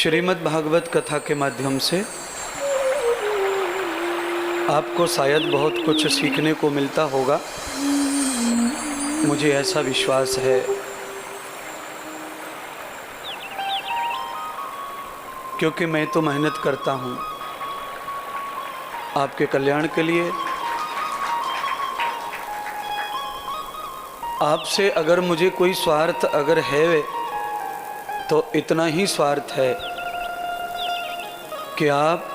श्रीमद् भागवत कथा के माध्यम से आपको शायद बहुत कुछ सीखने को मिलता होगा, मुझे ऐसा विश्वास है। क्योंकि मैं तो मेहनत करता हूँ आपके कल्याण के लिए। आपसे अगर मुझे कोई स्वार्थ अगर है तो इतना ही स्वार्थ है कि आप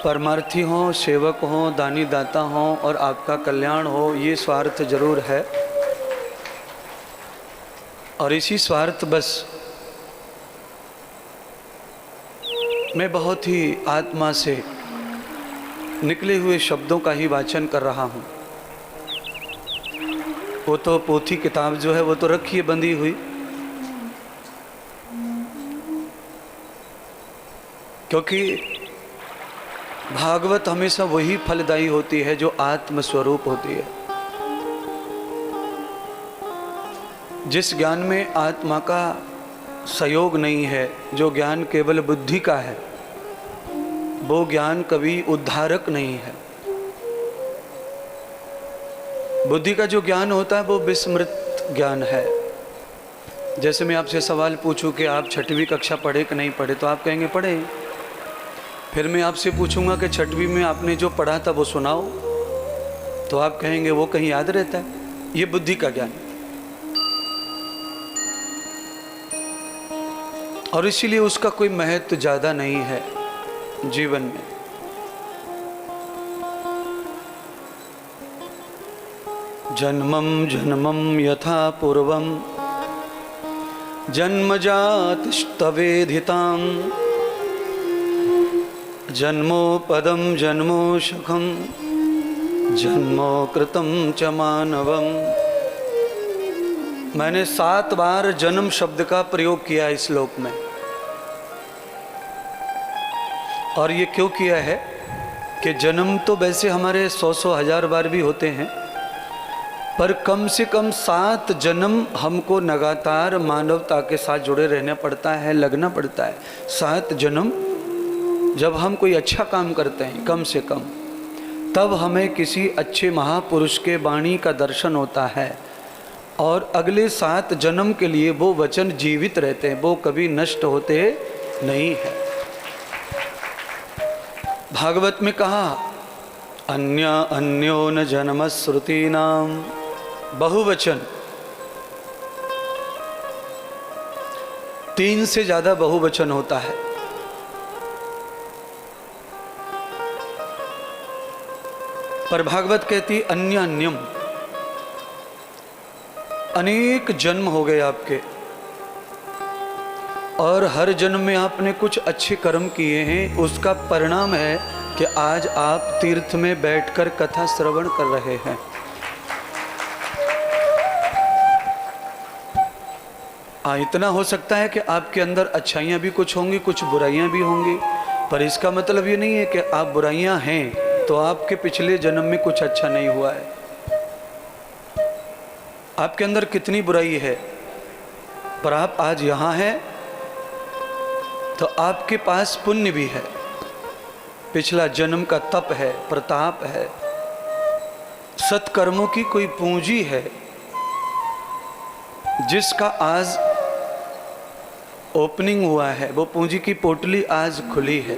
परमार्थी हों, सेवक हों, दानी दाता हों और आपका कल्याण हो, ये स्वार्थ जरूर है। और इसी स्वार्थ बस मैं बहुत ही आत्मा से निकले हुए शब्दों का ही वाचन कर रहा हूँ। वो तो पोथी किताब जो है वो तो रखी है बंधी हुई, क्योंकि भागवत हमेशा वही फलदायी होती है जो आत्म स्वरूप होती है। जिस ज्ञान में आत्मा का सहयोग नहीं है, जो ज्ञान केवल बुद्धि का है, वो ज्ञान कभी उद्धारक नहीं है। बुद्धि का जो ज्ञान होता है वो विस्मृत ज्ञान है। जैसे मैं आपसे सवाल पूछूं कि आप 6वीं कक्षा पढ़े कि नहीं पढ़े, तो आप कहेंगे पढ़े। फिर मैं आपसे पूछूंगा कि 6वीं में आपने जो पढ़ा था वो सुनाओ, तो आप कहेंगे वो कहीं याद रहता है। ये बुद्धि का ज्ञान, और इसीलिए उसका कोई महत्व ज़्यादा नहीं है जीवन में। जन्मं जन्मं यथा पूर्वं जन्मजातस्तवेधितां जन्मोपदं जन्मोशखं जन्मो कृतं च मानवम्। मैंने 7 बार जन्म शब्द का प्रयोग किया इस श्लोक में। और ये क्यों किया है कि जन्म तो वैसे हमारे 100 1000 बार भी होते हैं, पर कम से कम 7 जन्म हमको लगातार मानवता के साथ जुड़े रहना पड़ता है, लगना पड़ता है। 7 जन्म जब हम कोई अच्छा काम करते हैं कम से कम, तब हमें किसी अच्छे महापुरुष के वाणी का दर्शन होता है, और अगले 7 जन्म के लिए वो वचन जीवित रहते हैं, वो कभी नष्ट होते नहीं है। भागवत में कहा अन्य अन्यो न जन्म श्रुतीनाम, बहुवचन 3 से ज्यादा बहुवचन होता है। पर भागवत कहती अन्य अन्यम, अनेक जन्म हो गए आपके, और हर जन्म में आपने कुछ अच्छे कर्म किए हैं। उसका परिणाम है कि आज आप तीर्थ में बैठकर कथा श्रवण कर रहे हैं। इतना हो सकता है कि आपके अंदर अच्छाइयाँ भी कुछ होंगी, कुछ बुराइयाँ भी होंगी, पर इसका मतलब ये नहीं है कि आप बुराइयाँ हैं तो आपके पिछले जन्म में कुछ अच्छा नहीं हुआ है। आपके अंदर कितनी बुराई है, पर आप आज यहाँ हैं तो आपके पास पुण्य भी है, पिछला जन्म का तप है, प्रताप है, सत्कर्मों की कोई पूंजी है, जिसका आज ओपनिंग हुआ है। वो पूंजी की पोटली आज खुली है।